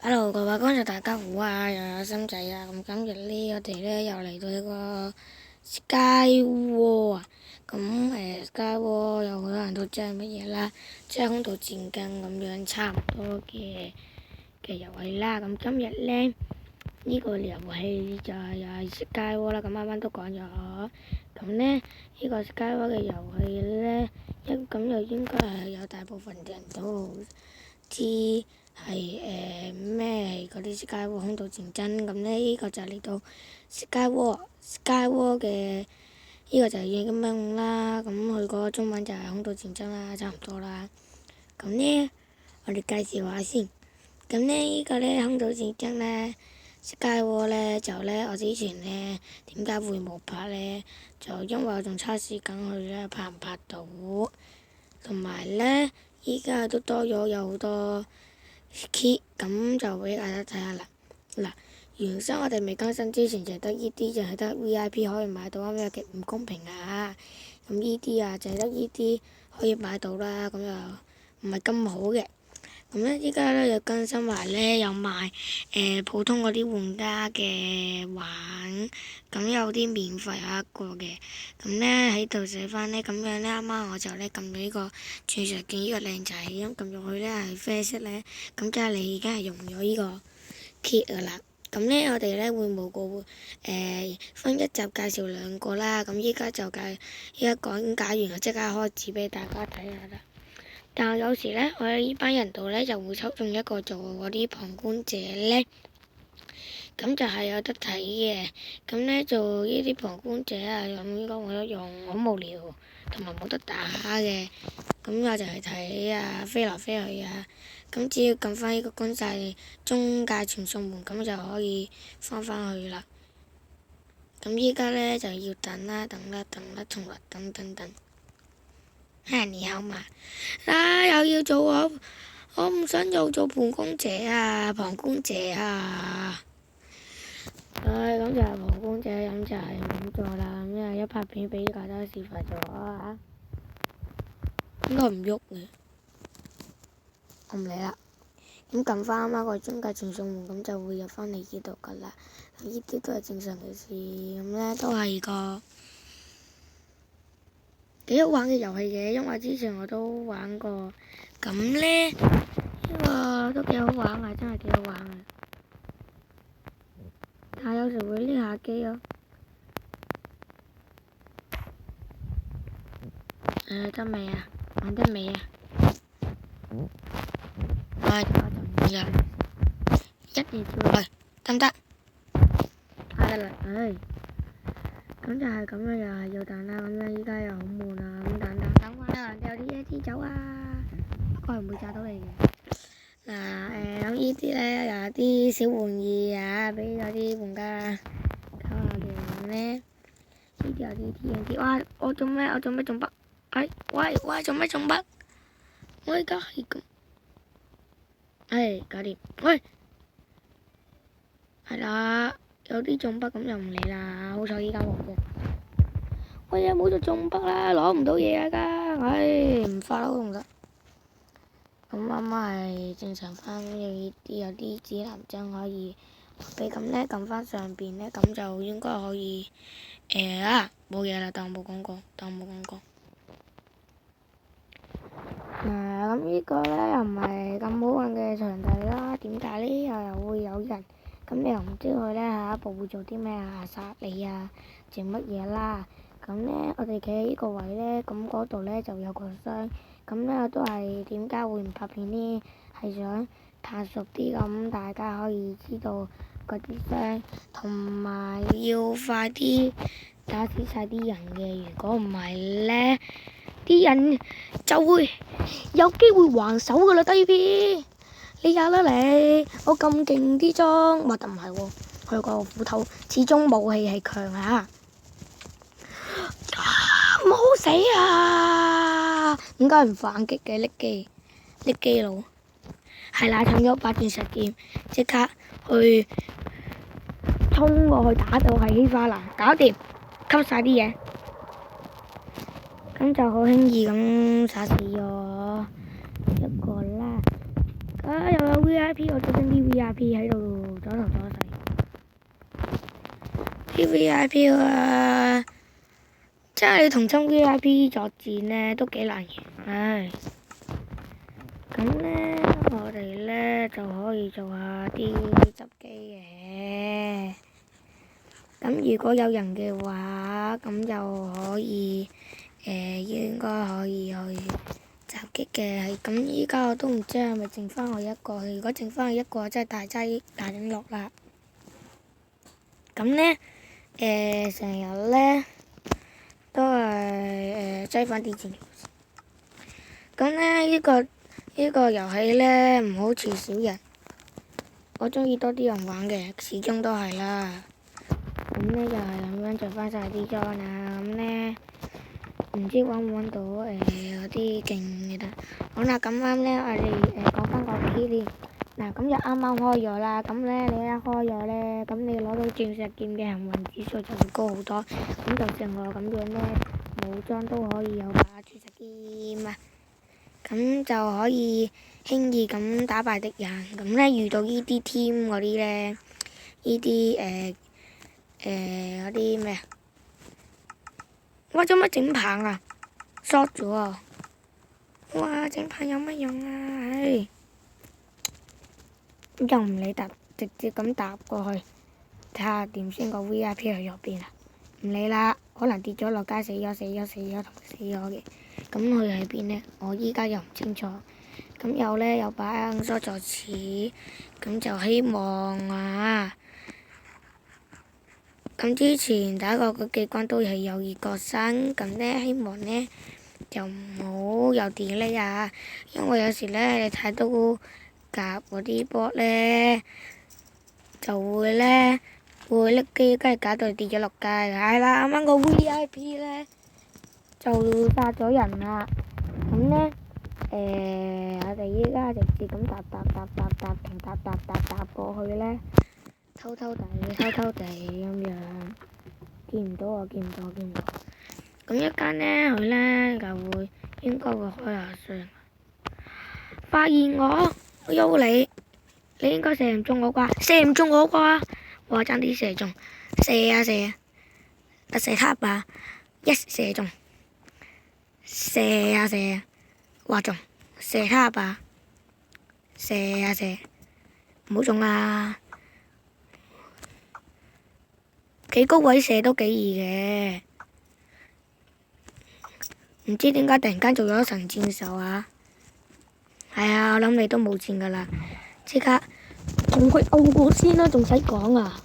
Hello，各位觀眾大家好啊，又有心仔啊。咁今日呢，我哋呢又嚟到一個 Skywars 啊。咁Skywars 有好多人都知係乜嘢啦，即係空島戰更咁樣差唔多嘅遊戲啦。咁今日呢，呢個遊戲就係又係 Skywars 啦。咁啱啱都講咗，咁呢個 Skywars 嘅遊戲呢，咁就應該係有大部分人都知係咩嗰啲 Skywars 空島戰爭。咁呢個就嚟到 Skywars 嘅呢個就係英文啦。咁佢嗰個中文就係空島戰爭啦，差唔多啦。咁呢，我哋介紹下先。咁呢個呢空島戰爭呢 Skywars 呢就呢，我之前呢點解會冇拍呢？就因為我仲測試緊佢呢拍唔拍到，同埋呢依家都多咗有好多 kit， 咁就俾大家睇下啦。嗱，原生我哋未更新之前就得依啲，就係得 VIP 可以買到，咁有極唔公平啊！咁依啲啊，就係得依啲可以買到啦，咁又唔係咁好嘅。咁呢，依家呢又更新埋呢，有賣普通嗰啲玩家嘅玩，咁有啲免費有一個嘅。咁呢喺度寫翻呢，咁樣呢，啱啱我就呢撳到呢個鑽石劍呢個靚仔，咁撳入去呢係啡色呢，咁即係你已經係用咗呢個 kit 噶啦。咁呢，我哋呢會冇個分一集介紹兩個啦。咁依家講解完，我即刻開始俾大家睇下啦。但係有時呢，我喺呢班人度呢，就會抽中一個做嗰啲旁觀者呢，咁就係有得睇嘅。咁呢，做呢啲旁觀者啊，咁應該冇得用，好無聊，同埋冇得打嘅。咁我就係睇啊，飛來飛去啊。咁只要撳翻呢個軍勢中介傳送門，咁就可以翻返去啦。咁依家呢，就要等啦，同埋等。你好嘛？又要做我唔想做旁觀者啊，咁就係旁觀者，咁就係咁做啦。咁就一拍片俾大家示範咗啊，應該唔喐嘅，我唔理啦。咁撳翻啱啱個中介傳送門，咁就會入翻嚟呢度噶啦。呢啲都係正常嘅事，咁呢都係個幾好玩嘅遊戲嘅，因為之前我都玩過，咁呢個都幾好玩啊，真係幾好玩啊！但係有時會呢下機咯。得未啊？玩得未啊？我就唔入，一二跳去，得唔得？得啦，咁就係咁樣，又係要等啦。咁樣依家又好悶啊，咁等啊，有啲嘢走啊，不過係唔會炸到你嘅。嗱，咁呢啲呢又有啲小玩意啊，俾嗰啲玩家搞下嘅。咁呢呢啲有啲 TNT， 哇！我做咩中北？喂，做咩中北？我而家係咁，搞掂。喂，係啦，有啲中北咁就唔理啦。好彩依家冇啫。喂呀，冇咗中北啦，攞唔到嘢啊家，唔發都唔得。咁啱啱係正常翻，有啲指南針可以俾咁呢，撳翻上邊呢，咁就應該可以冇嘢啦，當我冇講過。咁呢個呢又唔係咁好玩嘅場地啦。點解呢？又會有人，咁你又唔知佢呢下一步會做啲咩啊？殺你啊？整乜嘢啦？咁呢，我哋企喺呢個位呢，咁嗰度呢就有個箱。咁呢都係點解會唔拍片呢？係想探熟啲，咁大家可以知道嗰啲箱，同埋要快啲打死晒啲人嘅。如果唔係呢，啲人就會有機會還手噶啦，低 B。你有啦你，我咁勁啲裝，但唔係喎，佢個斧頭始終武器係強啊！唔好死啊！點解唔反擊嘅？拎機佬係啦，趁咗把鑽石劍，即刻去衝過去打到係稀花啦，搞掂，吸晒啲嘢，咁就好輕易咁殺死咗一個啦。又有 VIP，我最憎啲 VIP 喺度左頭左勢。啲 VIP 啊，即係你同親 VIP 作戰呢，都幾難贏，唉。咁呢，我哋呢就可以做下啲執機嘅。咁如果有人嘅話，咁就可以應該可以去襲擊嘅。咁依家我都唔知係咪剩翻我一個，如果剩翻我一個，真係大劑大整落啦。咁呢，成日呢都係擠翻啲錢。咁呢，呢個遊戲呢唔好似少人，我中意多啲人玩嘅，始終都係啦。咁呢就係咁樣着翻晒啲裝啦。咁呢唔知揾唔揾到嗰啲勁嘅得。好啦，咁啱呢，我哋講翻個 key 先。嗱，咁就啱啱開咗啦。咁呢你一開咗呢，咁你攞到鑽石劍嘅幸運指數就會高好多。咁就像我咁樣呢，武裝都可以有把鑽石劍啊。咁就可以輕易咁打敗敵人。咁呢遇到呢啲 team 嗰啲呢，呢啲嗰啲咩啊？哇！做乜整棒啊？short 咗啊！哇！整棒有乜用啊？唉，又唔理搭，直接咁搭過去，睇下點先個 VIP 去咗邊啊？唔理啦，可能跌咗落街死咗同死咗嘅。咁佢喺邊呢？我依家又唔清楚。咁有把所在此，咁就希望啊。咁之前打過嗰幾關都係有2個身，咁呢希望呢就唔好有 delay 啊，因為有時呢你睇到夾嗰啲波呢，就會甩機，跟住搞到跌咗落街。係啦，啱啱個 VIP 呢就殺咗人啦。咁呢，我哋依家直接咁搭過去呢。偷偷地咁樣，見唔到。咁一間呢，佢呢就會應該會開下聲。發現我有你應該射唔中我啩？射唔中我啩？哇！爭啲射中，射他吧，yes 射中，射，哇中，射他吧，射，唔好中啊！幾高位射都幾易嘅，唔知點解突然間做咗神箭手啊？係啊，我諗你都冇箭噶啦，即刻同佢鬥過先啦，仲使講啊？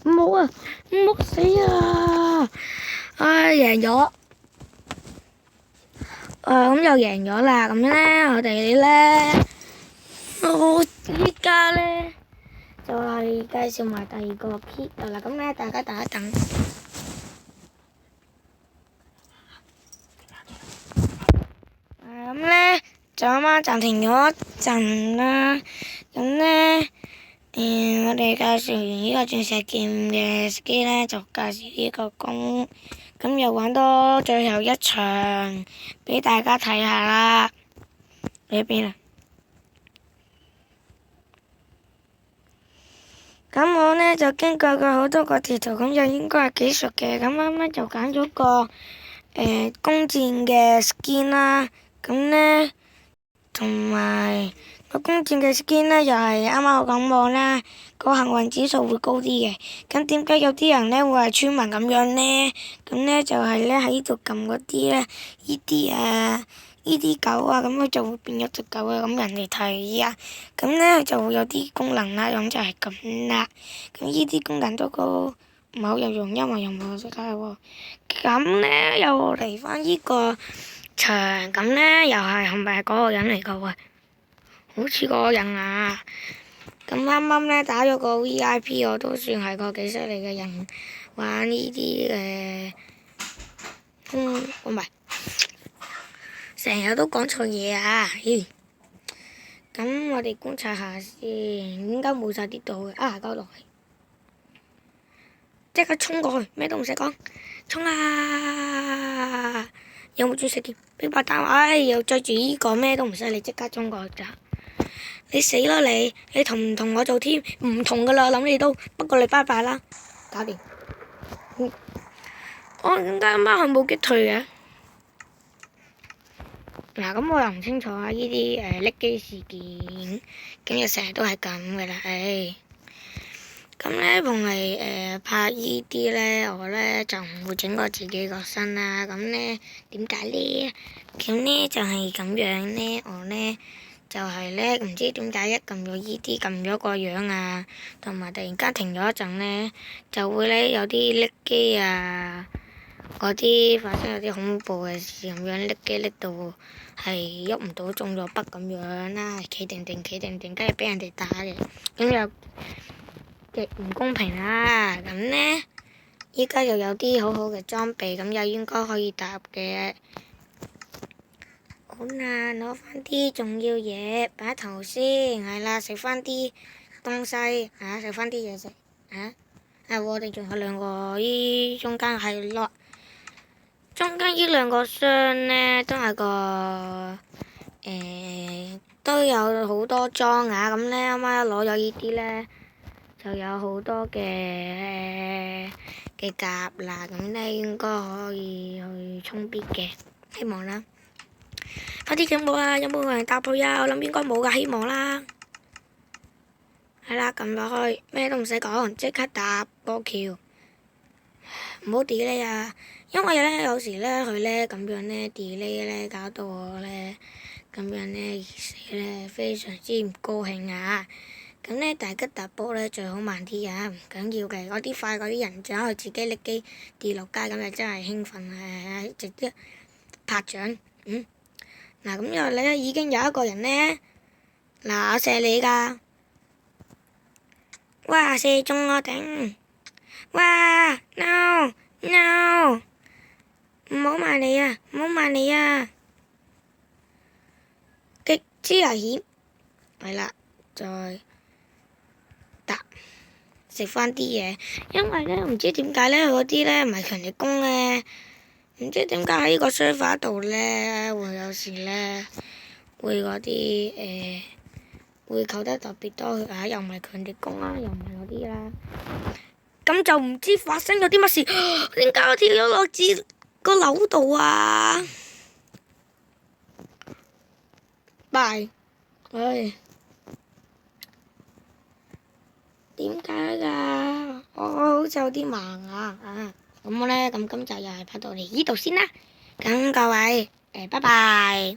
唔好啊，唔好死啊！唉，贏咗，咁又贏咗啦。咁呢，我哋呢，我依家呢。就係介紹埋第2個 kit 啦，咁呢，大家等一等。咁呢，就啱啱暫停咗一陣啦。咁呢，我哋介紹完呢個鑽石劍嘅機呢，就介紹呢個弓。咁又玩多最後一場俾大家睇下啦。喺邊啊？咁我呢就經過過好多個地圖，咁就應該係幾熟嘅。咁啱啱就揀咗個弓箭嘅 skin 啦。咁呢，同埋個弓箭嘅 skin 呢，又係啱啱我講過啦，個幸運指數會高啲嘅。咁點解有啲人呢會係村民咁樣呢？咁呢就係呢喺呢度撳嗰啲呢，呢啲狗啊，咁佢就會變咗隻狗啊，咁人哋睇啊，咁呢就會有啲功能啦，咁就係咁啦。咁呢啲功能都唔係好有用，因為又唔係好識解喎。咁呢又嚟翻呢個場，咁呢又係咪嗰個人嚟噶喎？好似嗰個人啊！咁啱啱呢打咗個 VIP，我都算係個幾犀利嘅人，玩呢啲唔係。成日都講錯嘢啊！咁我哋觀察下先，應該冇晒啲到嘅。交落去，即刻衝過去，咩都唔使講，衝啊！有冇鑽石劍？冰雹彈，又追住呢個咩都唔使理，即刻衝過去咋。你死啦你同唔同我做 team？唔同噶啦，諗你都，不過你拜拜啦，搞掂。我點解媽佢冇擊退嘅？嗱，咁我又唔清楚啊！呢啲甩機事件，咁就成日都係咁嘅啦，唉。咁咧，逢係拍呢啲咧，我咧就唔會整過自己個身啦。咁咧點解咧？咁咧就係咁樣咧，我咧就係咧唔知點解一撳咗呢啲，撳咗個樣啊，同埋突然間停咗一陣咧，就會咧有啲甩機啊，嗰啲發生有啲恐怖嘅事咁樣，甩機甩到係喐唔到，中咗筆咁樣啦，企定定，跟住俾人哋打嘅，咁又極唔公平啦。咁呢，依家又有啲好好嘅裝備，咁又應該可以搭嘅。好啦，攞翻啲重要嘢擺頭先，係啦，食翻啲東西嚇，食翻啲嘢食嚇。我哋仲有兩個，依中間係落。中間呢兩個箱呢，都係個都有好多裝啊！咁呢，啱啱攞咗呢啲呢，就有好多嘅甲啦。咁呢，應該可以去充必嘅，希望啦。快啲有冇啊？有冇人搭佢啊？我諗應該冇噶，希望啦。係啦，撳落去，咩都唔使講，即刻搭過橋。唔好 delay 啊！因為咧有時咧佢咧咁樣咧 delay 咧，搞到我咧咁樣咧而死咧，非常之唔高興啊！咁咧大吉搭波咧最好慢啲啊，唔緊要嘅。嗰啲快嗰啲人就可以自己拎機跌落街，咁就真係興奮啊！直接拍掌。嗱，咁因為咧已經有一個人咧，嗱我射你㗎，哇射中我頂！哇 no no， 唔好埋嚟啊，唔好埋嚟啊，極之危險。係啦，再搭食翻啲嘢，因為咧唔知點解咧嗰啲咧唔係強力攻咧，唔知點解喺呢個server度咧會有時咧會嗰啲會扣得特別多血啊，又唔係強力攻啦，又唔係嗰啲啦。咁就唔知發生咗啲乜事，點解我跳咗落至個樓度啊？拜，唉，點解㗎？我好似有啲盲啊！咁咧，咁今集又係拍到嚟呢度先啦。咁各位，拜拜。